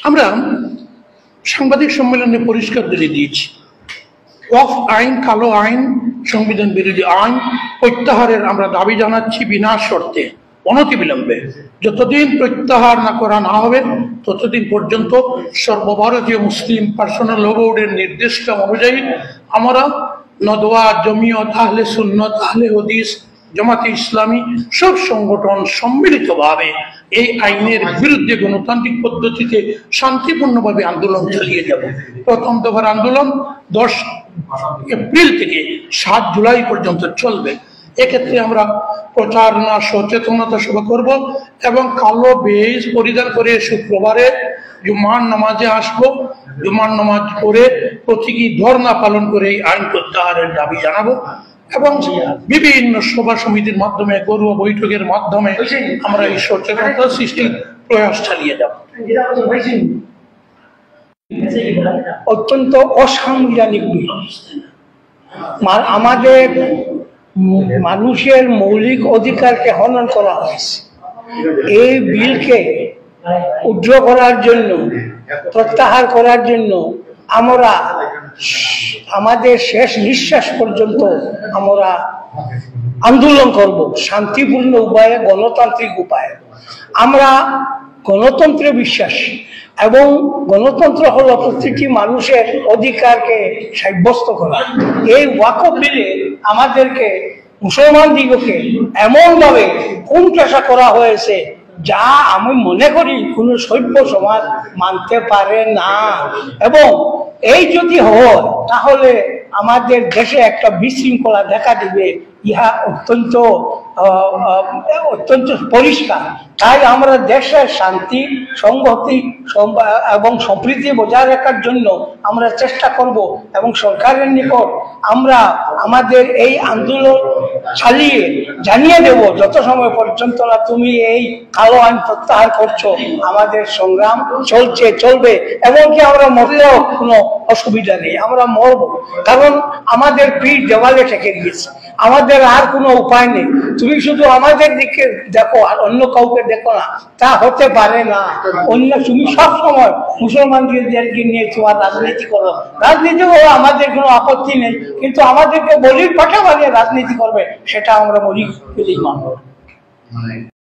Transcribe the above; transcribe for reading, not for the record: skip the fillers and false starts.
আমরা সাংবাদিক সম্মেলনে পরিষ্কার করে দিয়েছি, ওয়াকফ আইন কালো আইন, সংবিধান বিরোধী আইন প্রত্যাহারের আমরা দাবি জানাচ্ছি বিনা শর্তে, অনতিবিলম্বে। যতদিন প্রত্যাহার না করা না হবে ততদিন পর্যন্ত সর্বভারতীয় মুসলিম পার্সোনাল ল বোর্ডের নির্দিষ্ট অনুযায়ী আমরা নদওয়া, জমিয়ত, আহলে সুন্নত, আহলে হাদিস, জামাতে ইসলামী সব সংগঠন সম্মিলিতভাবে এই আইনের বিরুদ্ধে গণতান্ত্রিক পদ্ধতিতে শান্তিপূর্ণভাবে আন্দোলন চালিয়ে যাব। প্রথম দফার আন্দোলন 10 এপ্রিল থেকে 7 জুলাই পর্যন্ত চলবে। এক্ষেত্রে আমরা প্রচারণা, সচেতনতা সভা করব এবং কালো বেজ পরিধান করে শুক্রবারে জুমার নামাজে আসবো। জুমার নামাজ করে প্রতীকী ধর্ণা পালন করে এই আইন প্রত্যাহারের দাবি জানাবো এবং বিভিন্ন সভা সমিতির মাধ্যমে, গরুয়া বৈঠকের মাধ্যমে আমরা এই সচেতনতা সৃষ্টির প্রয়াস চালিয়ে যাব। অত্যন্ত অসাংবিধানিক বিল, আমাদের মানুষের মৌলিক অধিকারকে হনন করা হয়েছে। এই বিলকে উদ্র করার জন্য, প্রত্যাহার করার জন্য আমরা আমাদের শেষ নিঃশ্বাস পর্যন্ত আমরা আন্দোলন করব, শান্তিপূর্ণ উপায়ে, গণতান্ত্রিক উপায়ে। আমরা গণতন্ত্রে বিশ্বাসী এবং গণতন্ত্র হলো প্রত্যেকটি মানুষের অধিকারকে সাব্যস্ত করা। এই ওয়াকফ বিলে আমাদেরকে, মুসলমান দিগকে এমনভাবে কোণঠাসা করা হয়েছে যা আমি মনে করি কোনো সভ্য সমাজ মানতে পারে না। এবং এই যদি হয় তাহলে আমাদের দেশে একটা বিশৃঙ্খলা দেখা দিবে, ইহা অত্যন্ত পরিষ্কার। তাই আমরা দেশের শান্তি, সংহতি এবং সম্প্রীতি বজায় রাখার জন্য আমরা চেষ্টা করব এবং সরকারের নিকট আমরা আমাদের এই আন্দোলন চালিয়ে জানিয়ে দেব, যত সময় পর্যন্ত না তুমি এই কালো আইন প্রত্যাহার করছো আমাদের সংগ্রাম চলছে, চলবে। এমনকি আমরা মরলেও কোনো অসুবিধা নেই, আমরা মরবো, কারণ আমাদের পিঠ দেওয়ালে ঠেকে দিয়েছে, আমাদের আর কোনো উপায় নেই। তুমি শুধু আমাদের দিকে দেখো আর অন্য কাউকে দেখো না, তা হতে পারে না। অন্য তুমি সব সময় মুসলমানদেরকে নিয়ে তোমার রাজনীতি করো, রাজনীতি করো, আমাদের কোনো আপত্তি নেই, কিন্তু আমাদেরকে বলির পাঠা বানিয়ে রাজনীতি করবে, সেটা আমরা বলি মানব।